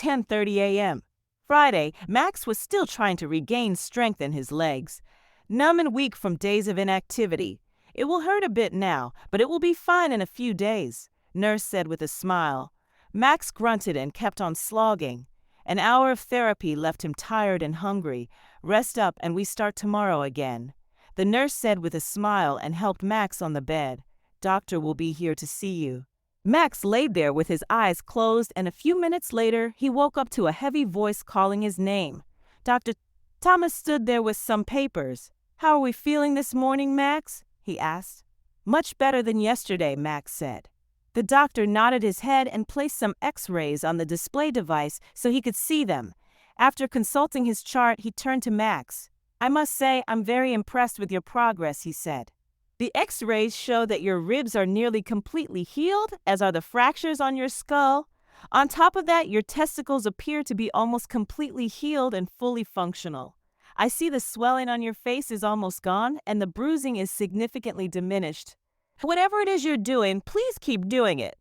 10:30 a.m. Friday, Max was still trying to regain strength in his legs, numb and weak from days of inactivity. It will hurt a bit now, but it will be fine in a few days, nurse said with a smile. Max grunted and kept on slogging. An hour of therapy left him tired and hungry. Rest up and we start tomorrow again, the nurse said with a smile and helped Max on the bed. Doctor will be here to see you. Max laid there with his eyes closed, and a few minutes later, he woke up to a heavy voice calling his name. Dr. Thomas stood there with some papers. How are we feeling this morning, Max? He asked. Much better than yesterday, Max said. The doctor nodded his head and placed some X-rays on the display device so he could see them. After consulting his chart, he turned to Max. I must say, I'm very impressed with your progress, he said. The X-rays show that your ribs are nearly completely healed, as are the fractures on your skull. On top of that, your testicles appear to be almost completely healed and fully functional. I see the swelling on your face is almost gone, and the bruising is significantly diminished. Whatever it is you're doing, please keep doing it.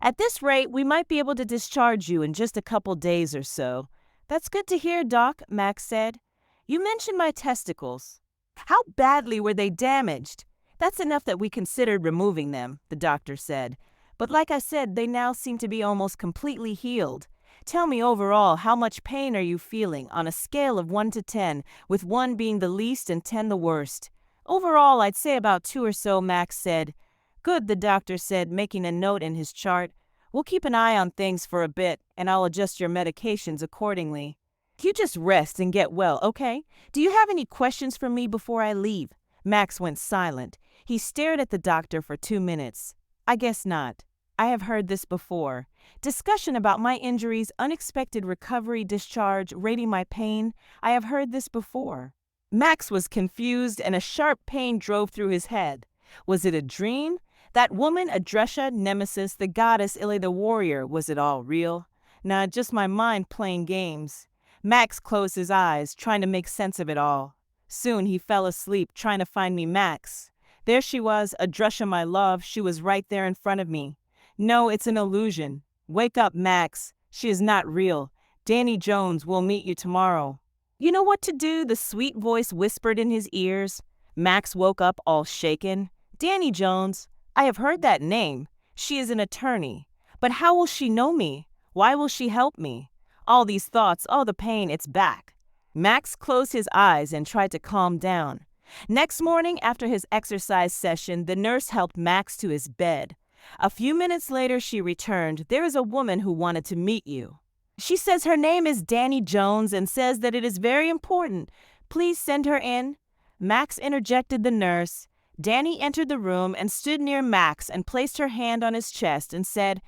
At this rate, we might be able to discharge you in just a couple days or so. That's good to hear, Doc, Max said. You mentioned my testicles. How badly were they damaged? That's enough that we considered removing them, the doctor said. But like I said, they now seem to be almost completely healed. Tell me overall, how much pain are you feeling on a scale of 1 to 10, with 1 being the least and 10 the worst? Overall, I'd say about 2 or so, Max said. Good, the doctor said, making a note in his chart. We'll keep an eye on things for a bit, and I'll adjust your medications accordingly. You just rest and get well, okay? Do you have any questions for me before I leave? Max went silent. He stared at the doctor for 2 minutes. I guess not. I have heard this before. Discussion about my injuries, unexpected recovery, discharge, rating my pain. I have heard this before. Max was confused and a sharp pain drove through his head. Was it a dream? That woman, Adresha, Nemesis, the goddess, Ile the warrior, was it all real? Nah, just my mind playing games. Max closed his eyes, trying to make sense of it all. Soon he fell asleep, trying to find me Max. There she was, Adresha, my love. She was right there in front of me. No, it's an illusion. Wake up, Max. She is not real. Danny Jones will meet you tomorrow. You know what to do, the sweet voice whispered in his ears. Max woke up all shaken. Danny Jones. I have heard that name. She is an attorney. But how will she know me? Why will she help me? All these thoughts, all the pain, it's back. Max closed his eyes and tried to calm down. Next morning, after his exercise session, the nurse helped Max to his bed. A few minutes later, she returned. There is a woman who wanted to meet you. She says her name is Danny Jones and says that it is very important. Please send her in. Max interjected the nurse. Danny entered the room and stood near Max and placed her hand on his chest and said,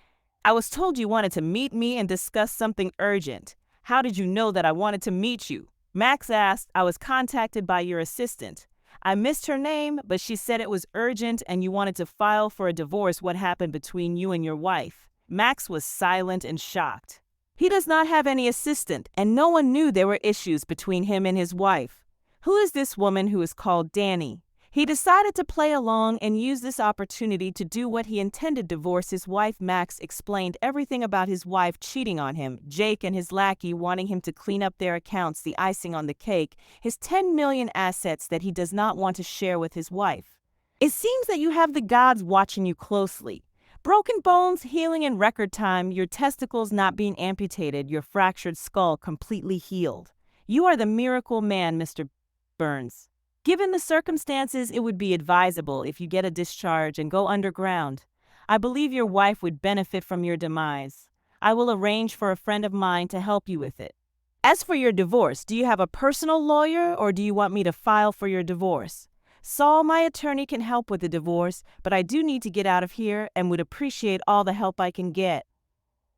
I was told you wanted to meet me and discuss something urgent. How did you know that I wanted to meet you? Max asked. I was contacted by your assistant. I missed her name, but she said it was urgent and you wanted to file for a divorce. What happened between you and your wife? Max was silent and shocked. He does not have any assistant, and no one knew there were issues between him and his wife. Who is this woman who is called Danny? He decided to play along and use this opportunity to do what he intended: divorce his wife. Max explained everything about his wife cheating on him, Jake and his lackey wanting him to clean up their accounts, the icing on the cake, his 10 million assets that he does not want to share with his wife. It seems that you have the gods watching you closely. Broken bones healing in record time, your testicles not being amputated, your fractured skull completely healed. You are the miracle man, Mr. Burns. Given the circumstances, it would be advisable if you get a discharge and go underground. I believe your wife would benefit from your demise. I will arrange for a friend of mine to help you with it. As for your divorce, do you have a personal lawyer or do you want me to file for your divorce? Saul, my attorney, can help with the divorce, but I do need to get out of here and would appreciate all the help I can get.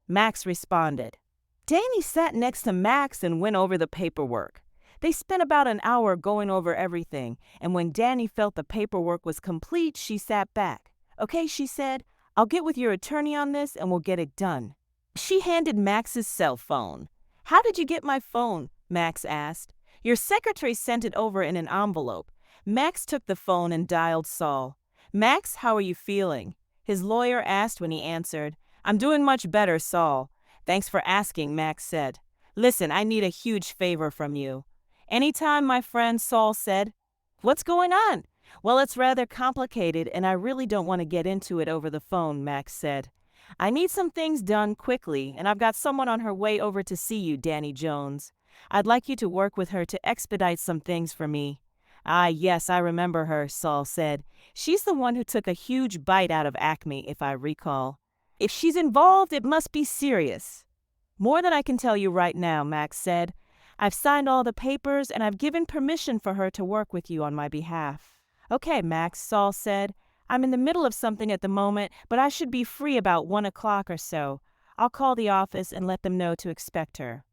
Max responded. Danny sat next to Max and went over the paperwork. They spent about an hour going over everything, and when Danny felt the paperwork was complete, she sat back. Okay, she said, I'll get with your attorney on this and we'll get it done. She handed Max's cell phone. How did you get my phone? Max asked. Your secretary sent it over in an envelope. Max took the phone and dialed Saul. Max, how are you feeling? His lawyer asked when he answered. I'm doing much better, Saul. Thanks for asking, Max said. Listen, I need a huge favor from you. Anytime, my friend, Saul said. What's going on? Well, it's rather complicated, and I really don't want to get into it over the phone, Max said. I need some things done quickly, and I've got someone on her way over to see you, Danny Jones. I'd like you to work with her to expedite some things for me. Ah, yes, I remember her, Saul said. She's the one who took a huge bite out of Acme, if I recall. If she's involved, it must be serious. More than I can tell you right now, Max said. I've signed all the papers, and I've given permission for her to work with you on my behalf. Okay, Max, Saul said. I'm in the middle of something at the moment, but I should be free about 1 o'clock or so. I'll call the office and let them know to expect her.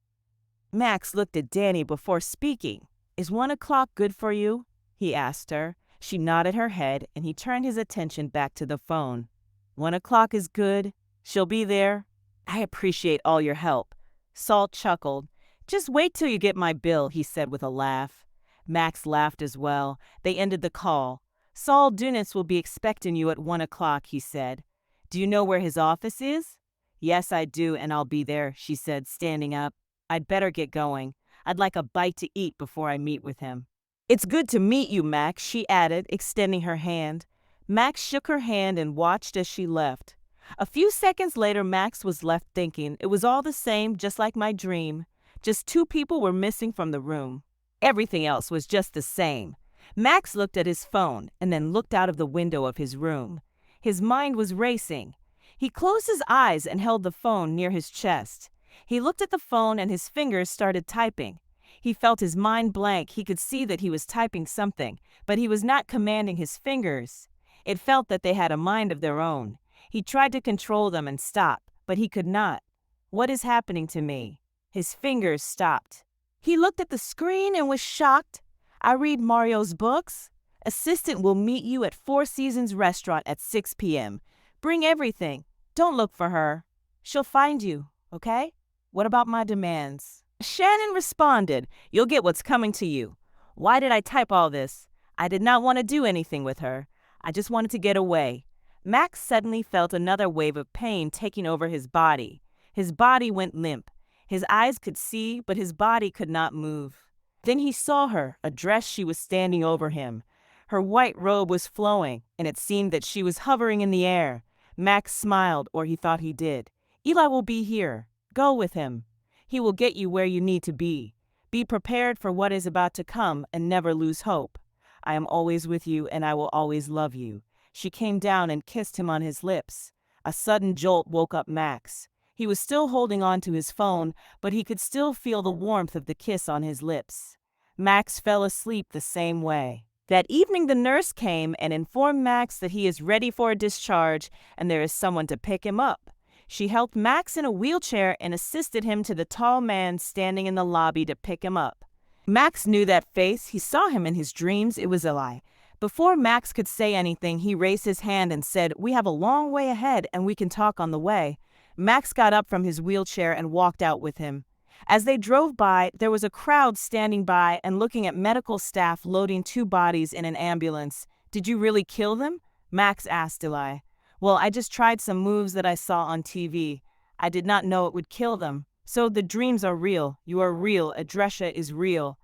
Max looked at Danny before speaking. Is 1 o'clock good for you? He asked her. She nodded her head, and he turned his attention back to the phone. 1 o'clock is good. She'll be there. I appreciate all your help. Saul chuckled. Just wait till you get my bill, he said with a laugh. Max laughed as well. They ended the call. Saul Dunis will be expecting you at 1 o'clock, he said. Do you know where his office is? Yes, I do, and I'll be there, she said, standing up. I'd better get going. I'd like a bite to eat before I meet with him. It's good to meet you, Max, she added, extending her hand. Max shook her hand and watched as she left. A few seconds later, Max was left thinking, it was all the same, just like my dream. Just 2 people were missing from the room. Everything else was just the same. Max looked at his phone and then looked out of the window of his room. His mind was racing. He closed his eyes and held the phone near his chest. He looked at the phone and his fingers started typing. He felt his mind blank. He could see that he was typing something, but he was not commanding his fingers. It felt that they had a mind of their own. He tried to control them and stop, but he could not. What is happening to me? His fingers stopped. He looked at the screen and was shocked. I read Mario's books. Assistant will meet you at Four Seasons Restaurant at 6 p.m. Bring everything. Don't look for her. She'll find you, okay? What about my demands? Shannon responded, you'll get what's coming to you. Why did I type all this? I did not want to do anything with her. I just wanted to get away. Max suddenly felt another wave of pain taking over his body. His body went limp. His eyes could see, but his body could not move. Then he saw her, a dress she was standing over him. Her white robe was flowing, and it seemed that she was hovering in the air. Max smiled, or he thought he did. Eli will be here. Go with him. He will get you where you need to be. Be prepared for what is about to come and never lose hope. I am always with you, and I will always love you. She came down and kissed him on his lips. A sudden jolt woke up Max. He was still holding on to his phone, but he could still feel the warmth of the kiss on his lips. Max fell asleep the same way. That evening the nurse came and informed Max that he is ready for a discharge and there is someone to pick him up. She helped Max in a wheelchair and assisted him to the tall man standing in the lobby to pick him up. Max knew that face. He saw him in his dreams. It was Eli. Before Max could say anything, he raised his hand and said, "We have a long way ahead and we can talk on the way." Max got up from his wheelchair and walked out with him. As they drove by, there was a crowd standing by and looking at medical staff loading 2 bodies in an ambulance. "Did you really kill them?" Max asked Eli. "Well, I just tried some moves that I saw on TV. I did not know it would kill them. So the dreams are real. You are real. Adresha is real."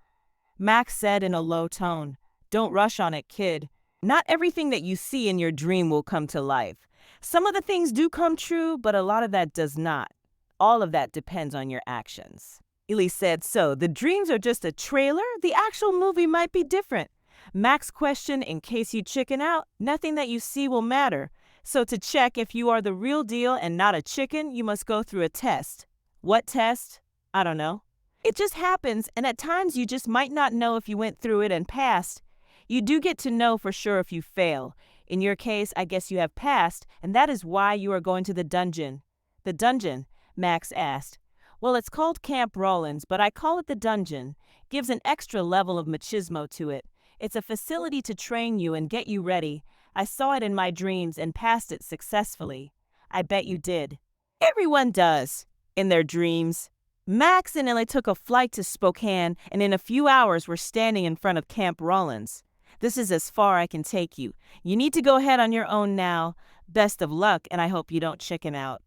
Max said in a low tone, "Don't rush on it, kid. Not everything that you see in your dream will come to life. Some of the things do come true, but a lot of that does not. All of that depends on your actions." Eli said, "So the dreams are just a trailer? The actual movie might be different." Max questioned, "In case you chicken out, nothing that you see will matter. So to check if you are the real deal and not a chicken, you must go through a test." "What test?" "I don't know. It just happens, and at times you just might not know if you went through it and passed. You do get to know for sure if you fail. In your case, I guess you have passed, and that is why you are going to the dungeon." "The dungeon?" Max asked. "Well, it's called Camp Rollins, but I call it the dungeon. Gives an extra level of machismo to it. It's a facility to train you and get you ready. I saw it in my dreams and passed it successfully." "I bet you did." "Everyone does. In their dreams." Max and Ellie took a flight to Spokane, and in a few hours were standing in front of Camp Rollins. "This is as far I can take you. You need to go ahead on your own now. Best of luck, and I hope you don't chicken out."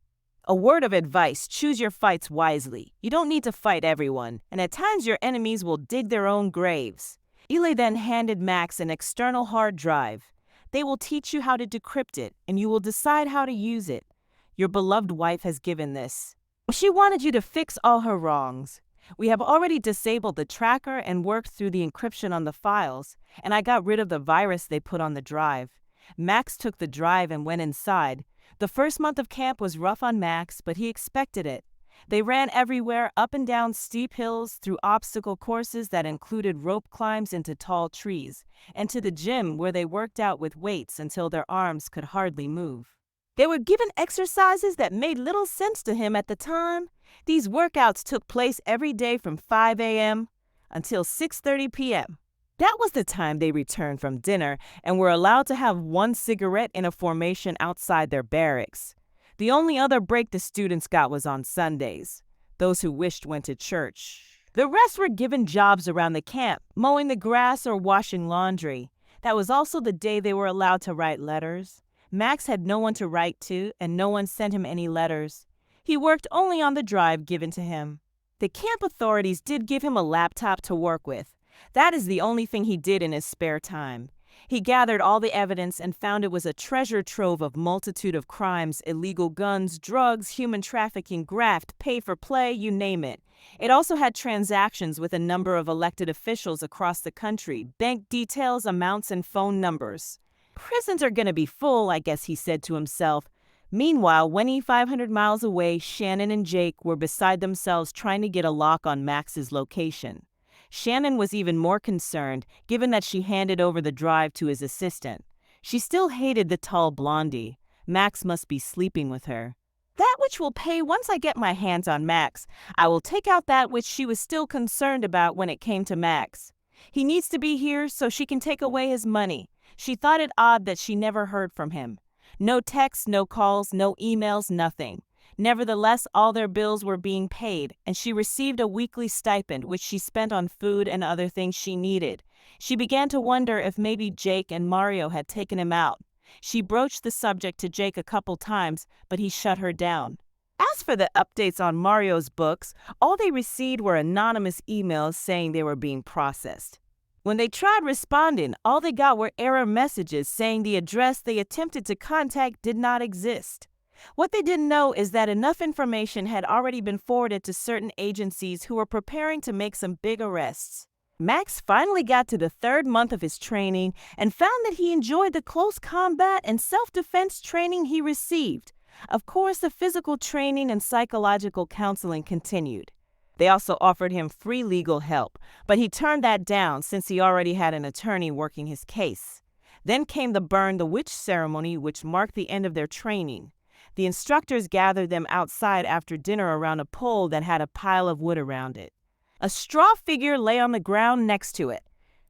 A word of advice: choose your fights wisely. You don't need to fight everyone, and at times your enemies will dig their own graves. Eli then handed Max an external hard drive. They will teach you how to decrypt it, and you will decide how to use it. Your beloved wife has given this. She wanted you to fix all her wrongs. We have already disabled the tracker and worked through the encryption on the files, and I got rid of the virus they put on the drive. Max took the drive and went inside. The first month of camp was rough on Max, but he expected it. They ran everywhere, up and down steep hills, through obstacle courses that included rope climbs into tall trees, and to the gym where they worked out with weights until their arms could hardly move. They were given exercises that made little sense to him at the time. These workouts took place every day from 5 a.m. until 6:30 p.m. That was the time they returned from dinner and were allowed to have one cigarette in a formation outside their barracks. The only other break the students got was on Sundays. Those who wished went to church. The rest were given jobs around the camp, mowing the grass or washing laundry. That was also the day they were allowed to write letters. Max had no one to write to, and no one sent him any letters. He worked only on the drive given to him. The camp authorities did give him a laptop to work with. That is the only thing he did in his spare time. He gathered all the evidence and found it was a treasure trove of multitude of crimes: illegal guns, drugs, human trafficking, graft, pay for play, you name it. It also had transactions with a number of elected officials across the country, bank details, amounts, and phone numbers. Prisons are gonna be full, I guess he said to himself. Meanwhile, 500 miles away, Shannon and Jake were beside themselves trying to get a lock on Max's location. Shannon was even more concerned, given that she handed over the drive to his assistant. She still hated the tall blondie. Max must be sleeping with her. That which will pay once I get my hands on Max. I will take out that which she was still concerned about when it came to Max. He needs to be here so she can take away his money. She thought it odd that she never heard from him. No texts, no calls, no emails, nothing. Nevertheless, all their bills were being paid, and she received a weekly stipend, which she spent on food and other things she needed. She began to wonder if maybe Jake and Mario had taken him out. She broached the subject to Jake a couple times, but he shut her down. As for the updates on Mario's books, all they received were anonymous emails saying they were being processed. When they tried responding, all they got were error messages saying the address they attempted to contact did not exist. What they didn't know is that enough information had already been forwarded to certain agencies who were preparing to make some big arrests. Max finally got to the third month of his training and found that he enjoyed the close combat and self-defense training he received. Of course, the physical training and psychological counseling continued. They also offered him free legal help, but he turned that down since he already had an attorney working his case. Then came the burn the witch ceremony, which marked the end of their training. The instructors gathered them outside after dinner around a pole that had a pile of wood around it. A straw figure lay on the ground next to it.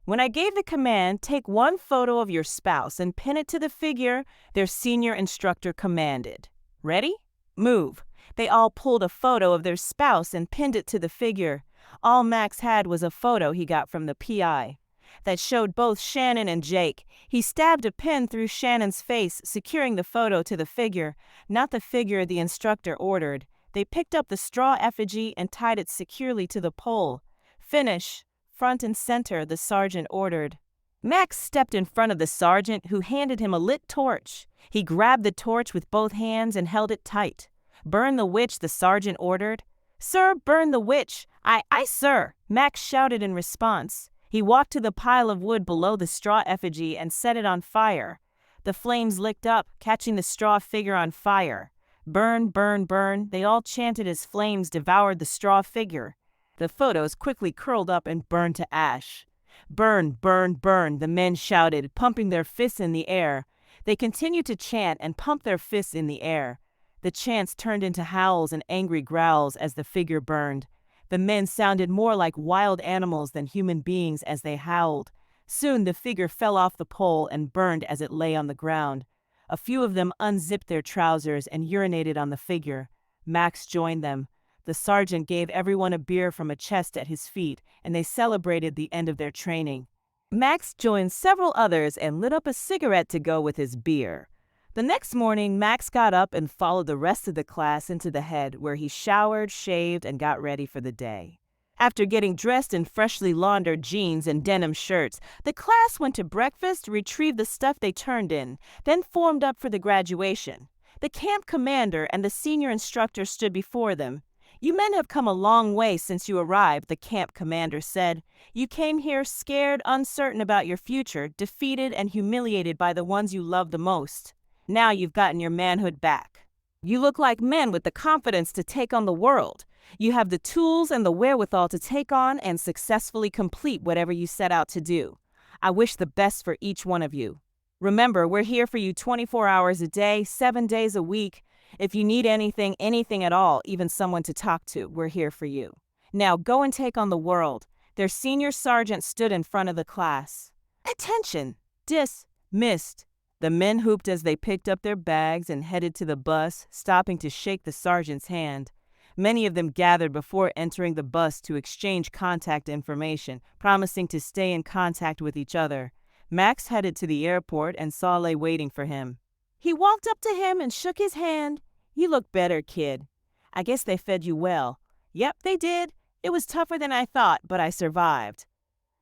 When I gave the command, take one photo of your spouse and pin it to the figure, their senior instructor commanded. Ready? Move. They all pulled a photo of their spouse and pinned it to the figure. All Max had was a photo he got from the PI that showed both Shannon and Jake. He stabbed a pin through Shannon's face, securing the photo to the figure, not the figure the instructor ordered. They picked up the straw effigy and tied it securely to the pole. Finish. Front and center, the sergeant ordered. Max stepped in front of the sergeant, who handed him a lit torch. He grabbed the torch with both hands and held it tight. Burn the witch, the sergeant ordered. Sir, burn the witch. Aye, sir, Max shouted in response. He walked to the pile of wood below the straw effigy and set it on fire. The flames licked up, catching the straw figure on fire. Burn, burn, burn, they all chanted as flames devoured the straw figure. The photos quickly curled up and burned to ash. Burn, burn, burn, the men shouted, pumping their fists in the air. They continued to chant and pump their fists in the air. The chants turned into howls and angry growls as the figure burned. The men sounded more like wild animals than human beings as they howled. Soon the figure fell off the pole and burned as it lay on the ground. A few of them unzipped their trousers and urinated on the figure. Max joined them. The sergeant gave everyone a beer from a chest at his feet, and they celebrated the end of their training. Max joined several others and lit up a cigarette to go with his beer. The next morning, Max got up and followed the rest of the class into the head, where he showered, shaved, and got ready for the day. After getting dressed in freshly laundered jeans and denim shirts, the class went to breakfast, retrieved the stuff they turned in, then formed up for the graduation. The camp commander and the senior instructor stood before them. "You men have come a long way since you arrived," the camp commander said. "You came here scared, uncertain about your future, defeated and humiliated by the ones you love the most. Now you've gotten your manhood back. You look like men with the confidence to take on the world. You have the tools and the wherewithal to take on and successfully complete whatever you set out to do. I wish the best for each one of you. Remember, we're here for you 24 hours a day, 7 days a week. If you need anything at all, even someone to talk to, we're here for you. Now go and take on the world." Their senior sergeant stood in front of the class. "Attention! Dismissed." The men whooped as they picked up their bags and headed to the bus, stopping to shake the sergeant's hand. Many of them gathered before entering the bus to exchange contact information, promising to stay in contact with each other. Max headed to the airport and saw lay waiting for him. He walked up to him and shook his hand. "You look better, kid. I guess they fed you well." "Yep, they did. It was tougher than I thought, but I survived."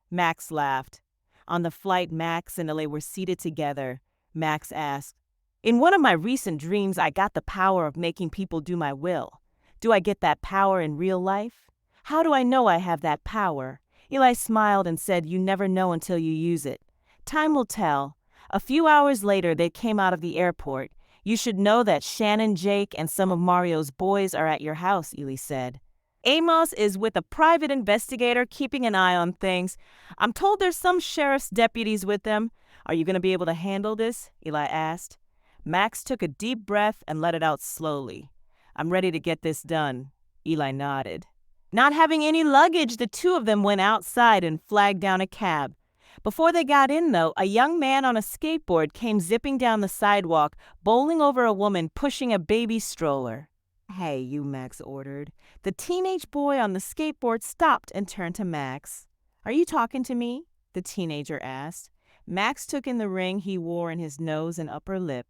Max laughed. On the flight, Max and Illy were seated together. Max asked, "In one of my recent dreams, I got the power of making people do my will. Do I get that power in real life? How do I know I have that power?" Eli smiled and said, "You never know until you use it. Time will tell." A few hours later, they came out of the airport. "You should know that Shannon, Jake, and some of Mario's boys are at your house," Eli said. "Amos is with a private investigator keeping an eye on things. I'm told there's some sheriff's deputies with them. Are you going to be able to handle this?" Eli asked. Max took a deep breath and let it out slowly. "I'm ready to get this done." Eli nodded. Not having any luggage, the two of them went outside and flagged down a cab. Before they got in, though, a young man on a skateboard came zipping down the sidewalk, bowling over a woman pushing a baby stroller. "Hey, you," Max ordered. The teenage boy on the skateboard stopped and turned to Max. "Are you talking to me?" the teenager asked. Max took in the ring he wore in his nose and upper lip.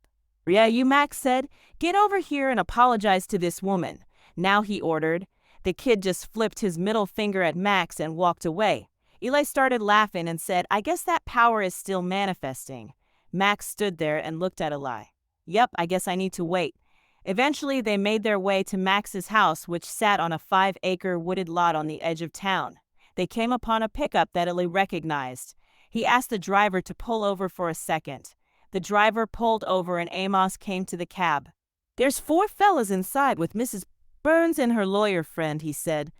"Yeah, you," Max said. "Get over here and apologize to this woman." "Now," he ordered. The kid just flipped his middle finger at Max and walked away. Eli started laughing and said, "I guess that power is still manifesting." Max stood there and looked at Eli. "Yep, I guess I need to wait." Eventually, they made their way to Max's house, which sat on a 5-acre wooded lot on the edge of town. They came upon a pickup that Eli recognized. He asked the driver to pull over for a second. The driver pulled over and Amos came to the cab. "There's 4 fellas inside with Mrs. Burns and her lawyer friend," he said.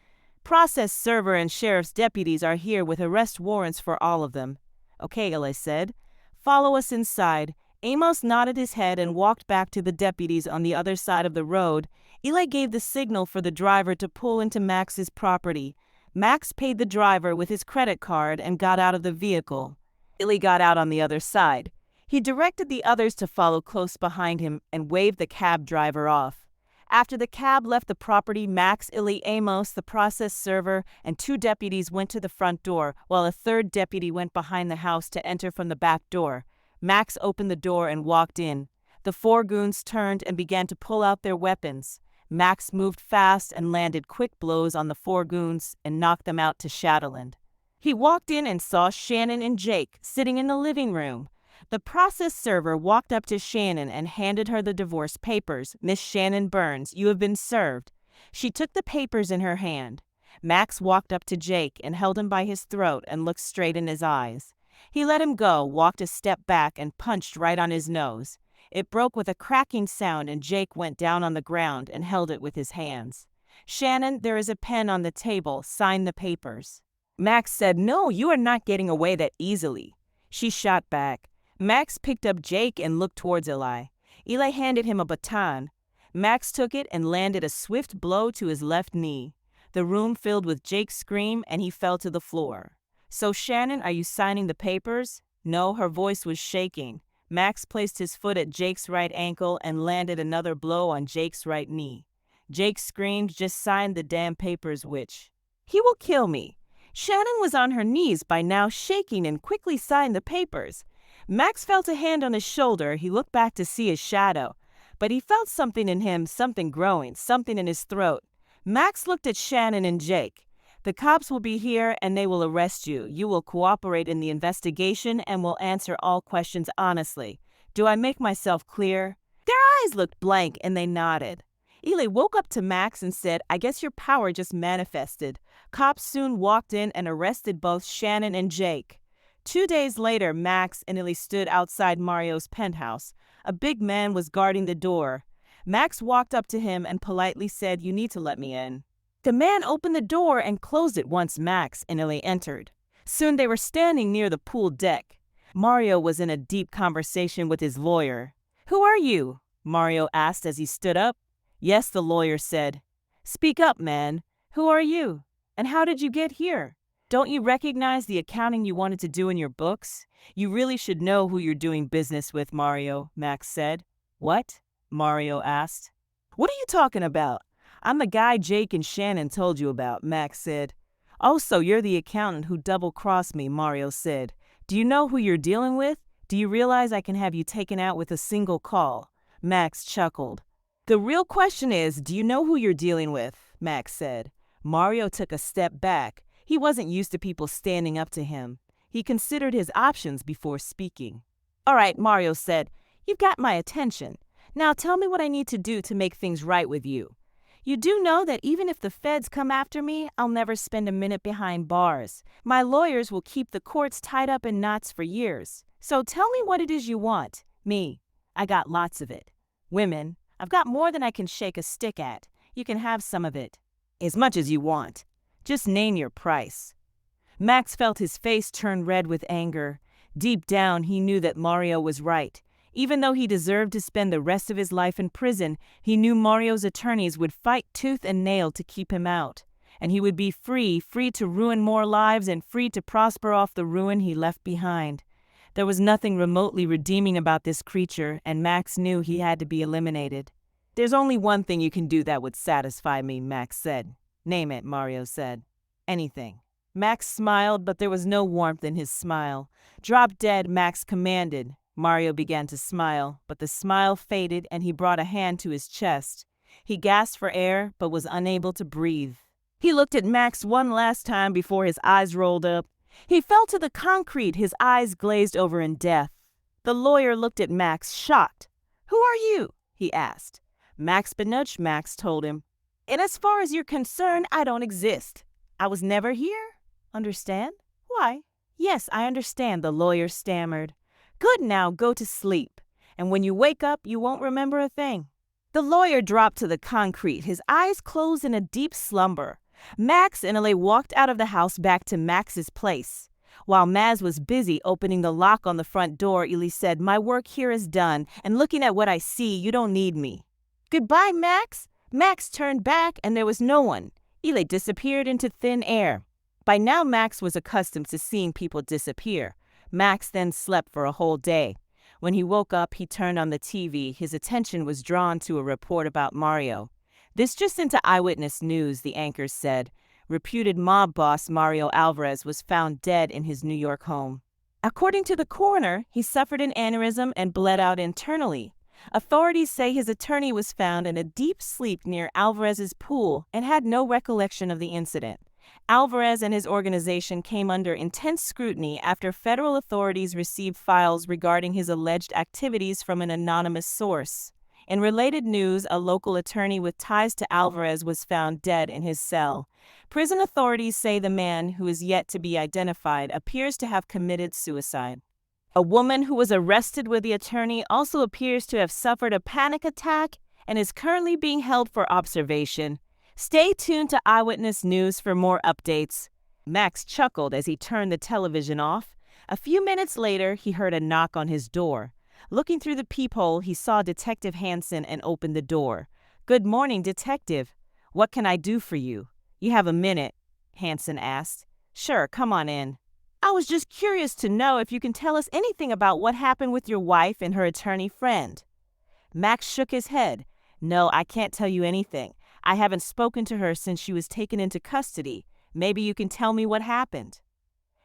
"Process server and sheriff's deputies are here with arrest warrants for all of them." "Okay," Eli said. "Follow us inside." Amos nodded his head and walked back to the deputies on the other side of the road. Eli gave the signal for the driver to pull into Max's property. Max paid the driver with his credit card and got out of the vehicle. Eli got out on the other side. He directed the others to follow close behind him and waved the cab driver off. After the cab left the property, Max, Eli, Amos, the process server, and 2 deputies went to the front door, while a 3rd deputy went behind the house to enter from the back door. Max opened the door and walked in. The 4 goons turned and began to pull out their weapons. Max moved fast and landed quick blows on the 4 goons and knocked them out to Shadowland. He walked in and saw Shannon and Jake sitting in the living room. The process server walked up to Shannon and handed her the divorce papers. "Miss Shannon Burns, you have been served." She took the papers in her hand. Max walked up to Jake and held him by his throat and looked straight in his eyes. He let him go, walked a step back, and punched right on his nose. It broke with a cracking sound, and Jake went down on the ground and held it with his hands. "Shannon, there is a pen on the table. Sign the papers." Max said, "No, you are not getting away that easily." She shot back. Max picked up Jake and looked towards Eli. Eli handed him a baton. Max took it and landed a swift blow to his left knee. The room filled with Jake's scream, and he fell to the floor. "So, Shannon, are you signing the papers?" No, her voice was shaking. Max placed his foot at Jake's right ankle and landed another blow on Jake's right knee. Jake screamed, "Just sign the damn papers, witch. He will kill me." Shannon was on her knees by now, shaking, and quickly signed the papers. Max felt a hand on his shoulder. He looked back to see his shadow. But he felt something in him, something growing, something in his throat. Max looked at Shannon and Jake. The cops will be here and they will arrest you. You will cooperate in the investigation and will answer all questions honestly. Do I make myself clear? Their eyes looked blank and they nodded. Ely woke up to Max and said, I guess your power just manifested. Cops soon walked in and arrested both Shannon and Jake. 2 days later, Max and Ely stood outside Mario's penthouse. A big man was guarding the door. Max walked up to him and politely said, You need to let me in. The man opened the door and closed it once Max and Ely entered. Soon they were standing near the pool deck. Mario was in a deep conversation with his lawyer. Who are you? Mario asked as he stood up. Yes, the lawyer said. Speak up, man. Who are you? And how did you get here? Don't you recognize the accounting you wanted to do in your books? You really should know who you're doing business with, Mario, Max said. What? Mario asked. What are you talking about? I'm the guy Jake and Shannon told you about, Max said. Oh, so you're the accountant who double-crossed me, Mario said. Do you know who you're dealing with? Do you realize I can have you taken out with a single call? Max chuckled. The real question is, do you know who you're dealing with? Max said. Mario took a step back. He wasn't used to people standing up to him. He considered his options before speaking. All right, Mario said, you've got my attention. Now tell me what I need to do to make things right with you. You do know that even if the feds come after me, I'll never spend a minute behind bars. My lawyers will keep the courts tied up in knots for years. So tell me what it is you want. Me. I got lots of it. Women. I've got more than I can shake a stick at. You can have some of it. As much as you want. Just name your price. Max felt his face turn red with anger. Deep down, he knew that Mario was right. Even though he deserved to spend the rest of his life in prison, he knew Mario's attorneys would fight tooth and nail to keep him out. And he would be free to ruin more lives and free to prosper off the ruin he left behind. There was nothing remotely redeeming about this creature, and Max knew he had to be eliminated. There's only one thing you can do that would satisfy me, Max said. Name it, Mario said. Anything. Max smiled, but there was no warmth in his smile. Drop dead, Max commanded. Mario began to smile, but the smile faded and he brought a hand to his chest. He gasped for air, but was unable to breathe. He looked at Max one last time before his eyes rolled up. He fell to the concrete, his eyes glazed over in death. The lawyer looked at Max, shocked. Who are you? He asked. Max Benuch, Max told him. And as far as you're concerned, I don't exist. I was never here. Understand? Why? Yes, I understand, the lawyer stammered. Good, now go to sleep. And when you wake up, you won't remember a thing. The lawyer dropped to the concrete, his eyes closed in a deep slumber. Max and Ely walked out of the house back to Max's place. While Maz was busy opening the lock on the front door, Ely said, My work here is done, and looking at what I see, you don't need me. Goodbye, Max. Max turned back, and there was no one. Ely disappeared into thin air. By now, Max was accustomed to seeing people disappear. Max then slept for a whole day. When he woke up, he turned on the TV. His attention was drawn to a report about Mario. This just into Eyewitness News, the anchors said. Reputed mob boss Mario Alvarez was found dead in his New York home. According to the coroner, he suffered an aneurysm and bled out internally. Authorities say his attorney was found in a deep sleep near Alvarez's pool and had no recollection of the incident. Alvarez and his organization came under intense scrutiny after federal authorities received files regarding his alleged activities from an anonymous source. In related news, a local attorney with ties to Alvarez was found dead in his cell. Prison authorities say the man, who is yet to be identified, appears to have committed suicide. A woman who was arrested with the attorney also appears to have suffered a panic attack and is currently being held for observation. Stay tuned to Eyewitness News for more updates. Max chuckled as he turned the television off. A few minutes later, he heard a knock on his door. Looking through the peephole, he saw Detective Hansen and opened the door. Good morning, Detective. What can I do for you? You have a minute, Hansen asked. Sure, come on in. I was just curious to know if you can tell us anything about what happened with your wife and her attorney friend. Max shook his head. No, I can't tell you anything. I haven't spoken to her since she was taken into custody. Maybe you can tell me what happened.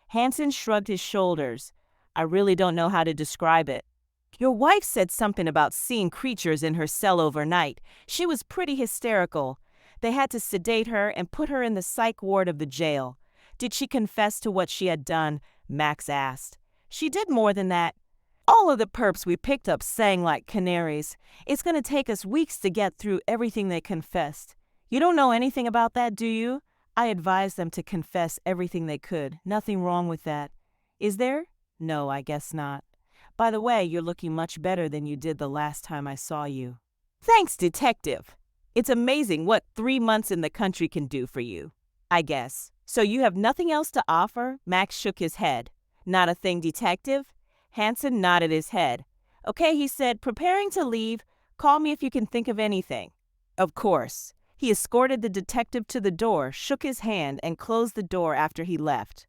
Hansen shrugged his shoulders. I really don't know how to describe it. Your wife said something about seeing creatures in her cell overnight. She was pretty hysterical. They had to sedate her and put her in the psych ward of the jail. Did she confess to what she had done? Max asked. She did more than that. All of the perps we picked up sang like canaries. It's going to take us weeks to get through everything they confessed. You don't know anything about that, do you? I advised them to confess everything they could. Nothing wrong with that. Is there? No, I guess not. By the way, you're looking much better than you did the last time I saw you. Thanks, detective. It's amazing what 3 months in the country can do for you, I guess. So you have nothing else to offer? Max shook his head. Not a thing, detective? Hanson nodded his head. Okay, he said, preparing to leave. Call me if you can think of anything. Of course. He escorted the detective to the door, shook his hand, and closed the door after he left.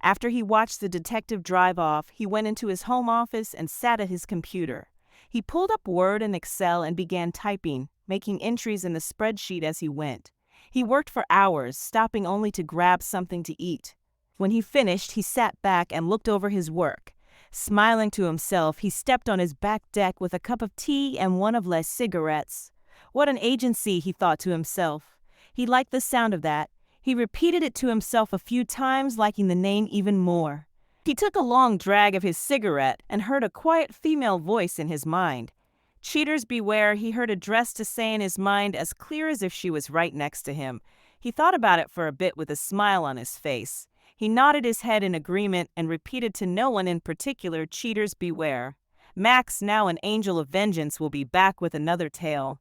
After he watched the detective drive off, he went into his home office and sat at his computer. He pulled up Word and Excel and began typing, making entries in the spreadsheet as he went. He worked for hours, stopping only to grab something to eat. When he finished, he sat back and looked over his work. Smiling to himself, he stepped on his back deck with a cup of tea and one of Les cigarettes. What an agency, he thought to himself. He liked the sound of that. He repeated it to himself a few times, liking the name even more. He took a long drag of his cigarette and heard a quiet female voice in his mind. Cheaters beware, he heard addressed to say in his mind as clear as if she was right next to him. He thought about it for a bit with a smile on his face. He nodded his head in agreement and repeated to no one in particular, cheaters beware. Max, now an angel of vengeance, will be back with another tale.